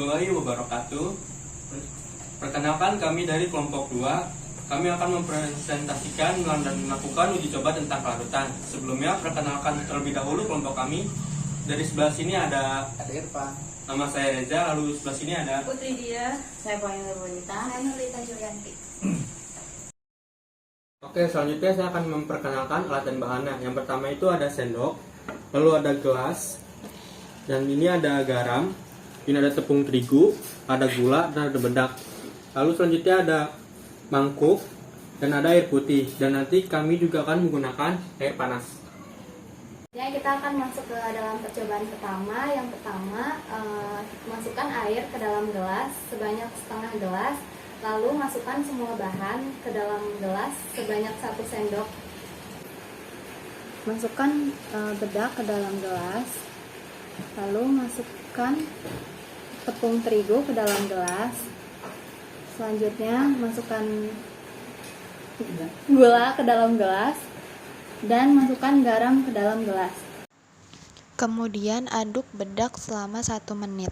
warahmatullahi wabarakatuh. Perkenalkan, kami dari kelompok 2. Kami akan mempresentasikan dan melakukan uji coba tentang kelarutan. Sebelumnya, perkenalkan terlebih dahulu kelompok kami. Dari sebelah sini ada Irfan. nama saya Reza, lalu sebelah sini ada Putri Dia. Saya Pointer Bonita. Saya Nurlita Julianti. Oke, selanjutnya saya akan memperkenalkan alat dan bahannya. Yang pertama itu ada sendok, lalu ada gelas, dan ini ada garam, ini ada tepung terigu, ada gula, dan ada bedak. Lalu selanjutnya ada mangkuk, dan ada air putih. Dan nanti kami juga akan menggunakan air panas. Ya, kita akan masuk ke dalam percobaan pertama. Yang pertama, masukkan air ke dalam gelas sebanyak setengah gelas. Lalu masukkan semua bahan ke dalam gelas sebanyak 1 sendok. Masukkan bedak ke dalam gelas. Lalu masukkan tepung terigu ke dalam gelas. Selanjutnya masukkan gula ke dalam gelas dan masukkan garam ke dalam gelas. Kemudian aduk bedak selama 1 menit.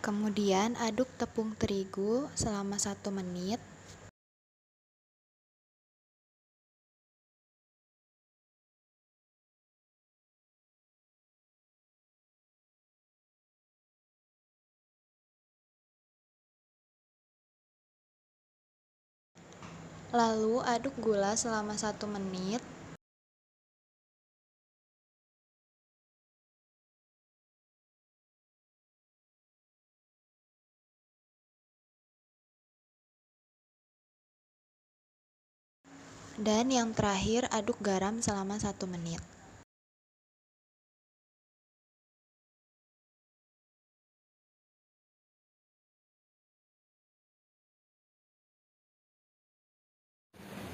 Kemudian aduk tepung terigu selama 1 menit. Lalu aduk gula selama 1 menit. Dan yang terakhir aduk garam selama 1 menit.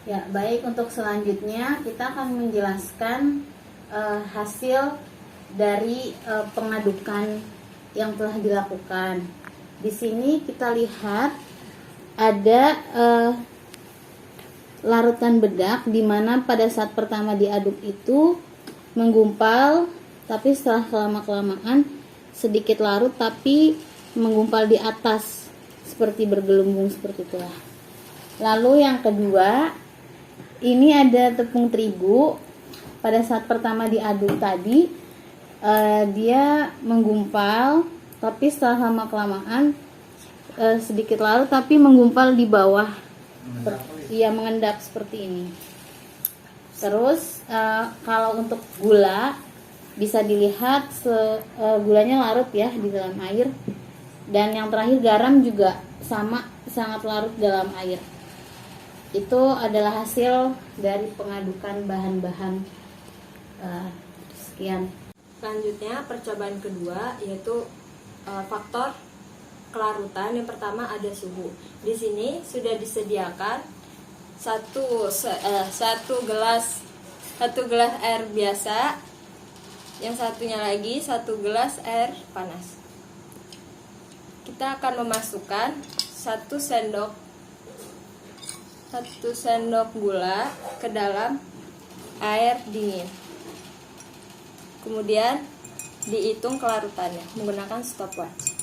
Ya, baik, untuk selanjutnya kita akan menjelaskan hasil dari pengadukan yang telah dilakukan. Di sini kita lihat ada larutan bedak di mana pada saat pertama diaduk itu menggumpal, tapi setelah lama-kelamaan sedikit larut tapi menggumpal di atas seperti bergelembung seperti itulah. Lalu yang kedua, ini ada tepung terigu. Pada saat pertama diaduk tadi dia menggumpal, tapi setelah lama-kelamaan sedikit larut tapi menggumpal di bawah. Ia mengendap seperti ini. Terus kalau untuk gula bisa dilihat gulanya larut ya di dalam air. Dan yang terakhir garam juga sama, sangat larut dalam air. Itu adalah hasil dari pengadukan bahan-bahan sekian. Selanjutnya percobaan kedua yaitu faktor kelarutan. Yang pertama ada suhu. Di sini sudah disediakan satu gelas air biasa, yang satunya lagi 1 gelas air panas. Kita akan memasukkan 1 sendok gula ke dalam air dingin. Kemudian dihitung kelarutannya menggunakan stopwatch.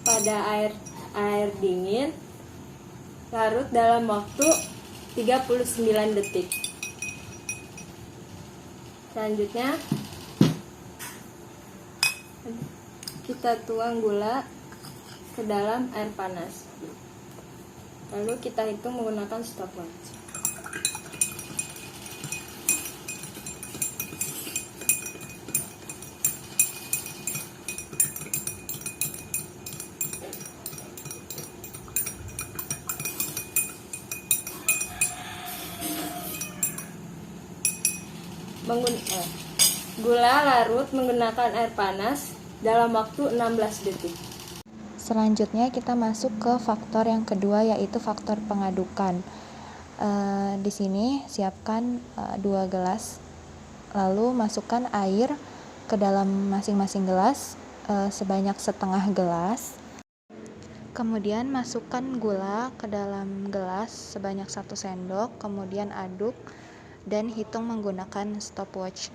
pada air dingin larut dalam waktu 39 detik. Selanjutnya kita tuang gula ke dalam air panas. Lalu kita hitung menggunakan stopwatch. Gula larut menggunakan air panas dalam waktu 16 detik. Selanjutnya kita masuk ke faktor yang kedua, yaitu faktor pengadukan. Di sini siapkan 2 gelas, lalu masukkan air ke dalam masing-masing gelas sebanyak setengah gelas. Kemudian masukkan gula ke dalam gelas sebanyak 1 sendok, kemudian aduk dan hitung menggunakan stopwatch.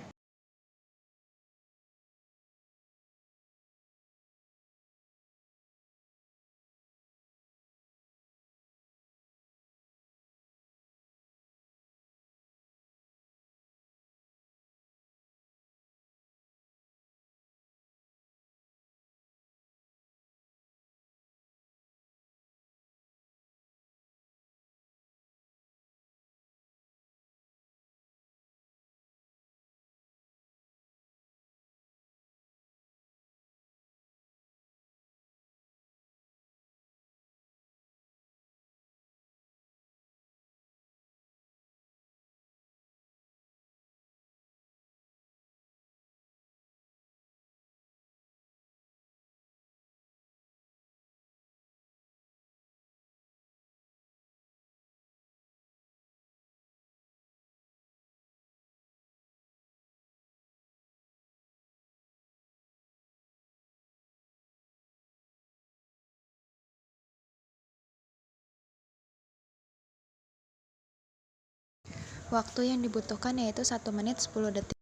Waktu yang dibutuhkan yaitu 1 menit 10 detik.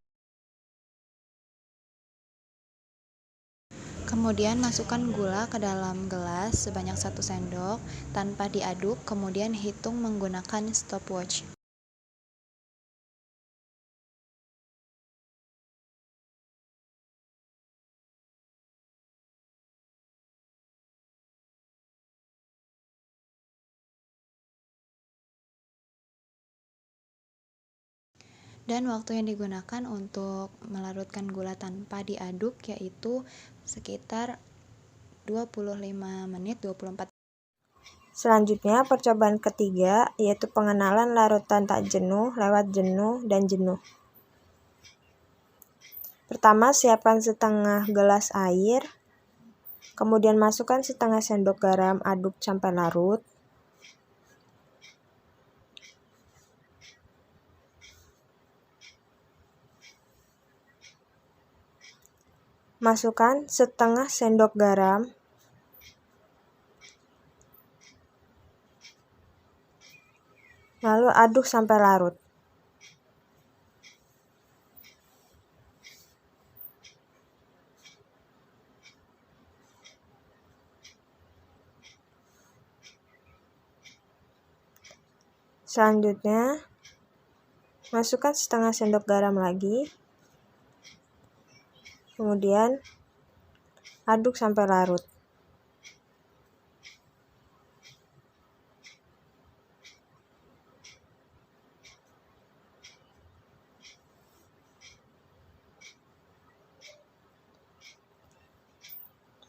Kemudian masukkan gula ke dalam gelas sebanyak 1 sendok tanpa diaduk, kemudian hitung menggunakan stopwatch. Dan waktu yang digunakan untuk melarutkan gula tanpa diaduk yaitu sekitar 25 menit 24. Selanjutnya, percobaan ketiga yaitu pengenalan larutan tak jenuh lewat jenuh dan jenuh. Pertama, siapkan setengah gelas air, kemudian masukkan setengah sendok garam, aduk sampai larut. Masukkan setengah sendok garam, lalu aduk sampai larut. Selanjutnya, masukkan setengah sendok garam lagi, kemudian aduk sampai larut.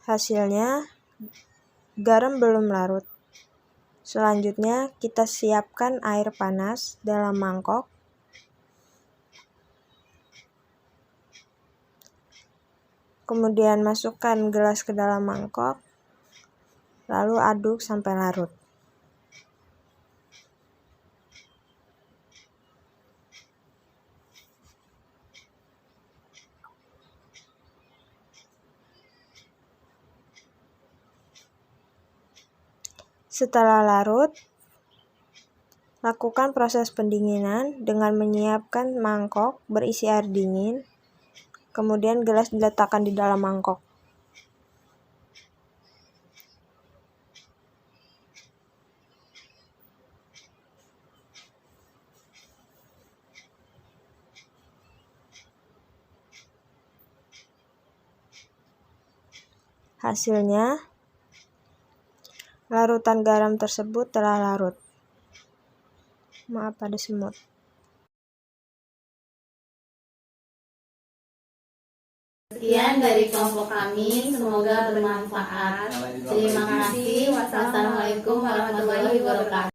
Hasilnya, garam belum larut. Selanjutnya, kita siapkan air panas dalam mangkok. Kemudian masukkan gelas ke dalam mangkok, lalu aduk sampai larut. Setelah larut, lakukan proses pendinginan dengan menyiapkan mangkok berisi air dingin, kemudian gelas diletakkan di dalam mangkok. Hasilnya, larutan garam tersebut telah larut. Maaf, ada semut. Sekian dari kelompok kami, semoga bermanfaat. Terima kasih. Wassalamualaikum warahmatullahi wabarakatuh.